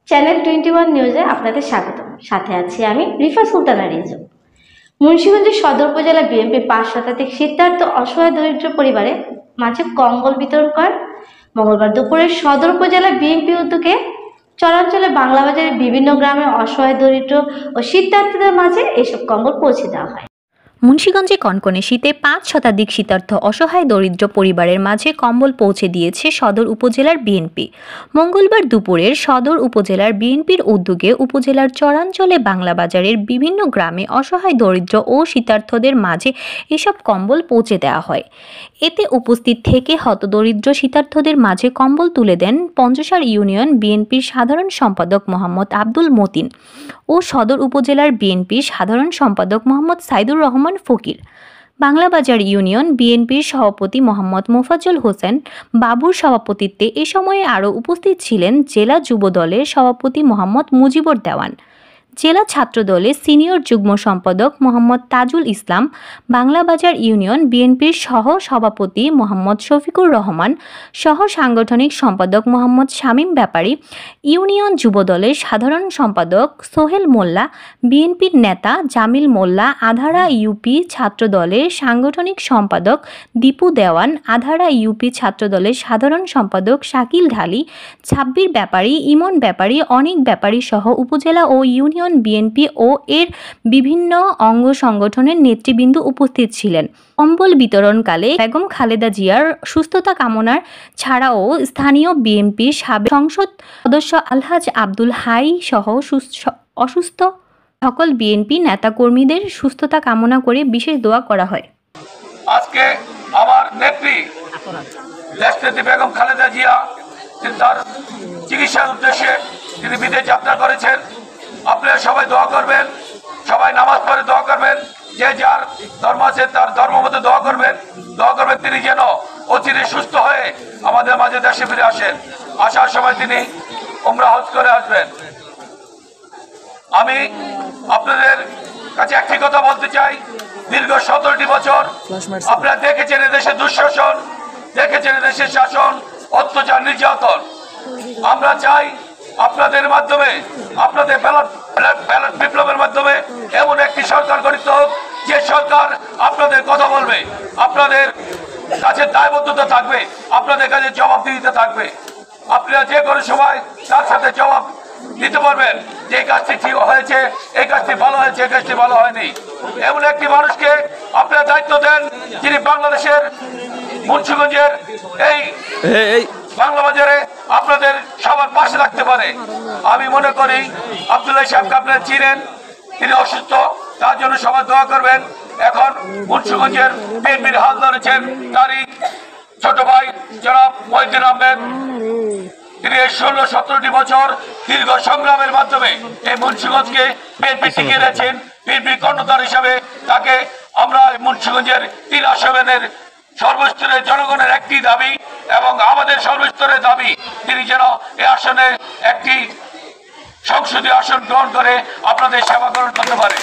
Channel 21 নিউজে আপনাদের স্বাগত। সাথে আছি আমি রিফা সুলতানা রিজু। মুন্সিগঞ্জের সদর উপজেলা বিএনপি 5 শতাধিক শীতার্ত অসহায় দরিদ্র পরিবারে মাঝে কম্বল বিতরণ করেন মঙ্গলবার দুপুরে সদর উপজেলা বিএনপি উদ্যোগে চরাঞ্চলে বাংলা বাজারের বিভিন্ন গ্রামে অসহায় দরিদ্র ও শীতার্তদের মাঝে এসব কম্বল পৌঁছে দেওয়া হয়। মুন্সিগঞ্জে কনকনে শীতে 5 শতাধিক শীতার্থ অসহায় দরিদ্র পরিবারের মাঝে কম্বল পৌঁছে দিয়েছে সদর উপজেলার বিএনপি। মঙ্গলবার দুপুরের সদর উপজেলার বিএনপির উদ্যোগে উপজেলার চরাঞ্চলে বাংলা বাজারের বিভিন্ন গ্রামে অসহায় দরিদ্র ও শীতার্থদের মাঝে এসব কম্বল পৌঁছে দেওয়া হয়। এতে উপস্থিত থেকে হতদরিদ্র শীতার্থদের মাঝে কম্বল তুলে দেন পঞ্চসার ইউনিয়ন বিএনপির সাধারণ সম্পাদক মোহাম্মদ আব্দুল মতিন ও সদর উপজেলার বিএনপির সাধারণ সম্পাদক মোহাম্মদ সাইদুর রহমান ফকির। বাংলাবাজার ইউনিয়ন বিএনপির সভাপতি মোহাম্মদ মোফাজ্জল হোসেন বাবুর সভাপতিত্বে এ সময়ে আরও উপস্থিত ছিলেন জেলা যুব দলের সভাপতি মোহাম্মদ মুজিবুর দেওয়ান, জেলা ছাত্র দলের সিনিয়র যুগ্ম সম্পাদক মোহাম্মদ তাজুল ইসলাম, বাংলাবাজার ইউনিয়ন বিএনপির সহ সভাপতি মোহাম্মদ শফিকুর রহমান, সহ সাংগঠনিক সম্পাদক মোহাম্মদ শামীম ব্যাপারী, ইউনিয়ন যুব দলের সাধারণ সম্পাদক সোহেল মোল্লা, বিএনপির নেতা জামিল মোল্লা, আধারা ইউপি ছাত্র দলের সাংগঠনিক সম্পাদক দীপু দেওয়ান, আধারা ইউপি ছাত্র দলের সাধারণ সম্পাদক শাকিল ঢালি, ছাব্বির ব্যাপারী, ইমন ব্যাপারী, অনেক ব্যাপারী সহ উপজেলা ও ইউনিয়ন বিএনপি ও এর বিভিন্ন অঙ্গ সংগঠনের নেতৃবৃন্দ উপস্থিত ছিলেন। কম্বল বিতরণকালে বেগম খালেদা জিয়ার সুস্থতা কামনার ছাড়াও স্থানীয় বিএনপির সাবেক সংসদ সদস্য আলহাজ আব্দুল হাই সহ অসুস্থ সকল বিএনপি নেতাকর্মীদের সুস্থতা কামনা করে বিশেষ দোয়া করা হয়। আজকে আমার নেত্রী দেশনেত্রী বেগম খালেদা জিয়া তার চিকিৎসার উদ্দেশ্যে তিনি বিদেশ যাত্রা করেছেন। আপনারা সবাই দোয়া করবেন, সবাই নামাজ পড়ে দোয়া করবেন, যে যার ধর্ম আছে তার ধর্ম মতো দোয়া করবেন তিনি যেন অচিরে সুস্থ হয়ে আমাদের মাঝে দেশে ফিরে আসেন। আসার সময় তিনি উমরা হজ করে আসবেন। আমি আপনাদের কাছে একটি কথা বলতে চাই, দীর্ঘ 17টি বছর আপনারা দেখেছেন এদেশে দুঃশাসন, দেখেছেন এদেশের শাসন, অত্যাচার, নির্যাতন। আমরা চাই আপনাদের মাধ্যমে, আপনাদের ব্যালট বিপ্লবের মাধ্যমে এমন একটি সরকার গঠিত হোক যে সরকার আপনাদের কথা বলবে, আপনাদের কাছে দায়বদ্ধতা থাকবে, আপনাদের কাছে জবাবদিহিতা থাকবে। আপনারা যে কোনো সময় তার সাথে জবাব দিতে পারবেন যে এই কাজটি ঠিক হয়েছে, এই কাজটি ভালো হয়েছে, এই কাজটি ভালো হয়নি। এমন একটি মানুষকে আপনারা দায়িত্ব দেন যিনি বাংলাদেশের মুন্সিগঞ্জের এই বাংলা বাজারে আপনাদের সবার পাশে রাখতে পারে। আমি মনে করি আব্দুল্লাহ সাহেবকে আপনারা চিনেন, তিনি অসুস্থ, তার জন্য সবাই দোয়া করবেন। এখন মুন্সিগঞ্জের বিএনপির হাল ধরেছেন তারই ছোট ভাই জনাব মহিউদ্দিন আহমেদ। তিনি 16-17টি বছর দীর্ঘ সংগ্রামের মাধ্যমে এই মুন্সিগঞ্জকে বিএনপি টিকিয়ে রেখেছেন। বিএনপির কর্ণধার হিসাবে তাকে আমরা মুন্সিগঞ্জের 3 আসনের সর্বস্তরের জনগণের একটি দাবি এবং আমাদের সর্বস্তরের দাবি তিনি যেন এই আসনে একটি সংসদীয় আসন গ্রহণ করে আপনাদের সেবা গ্রহণ করতে পারে।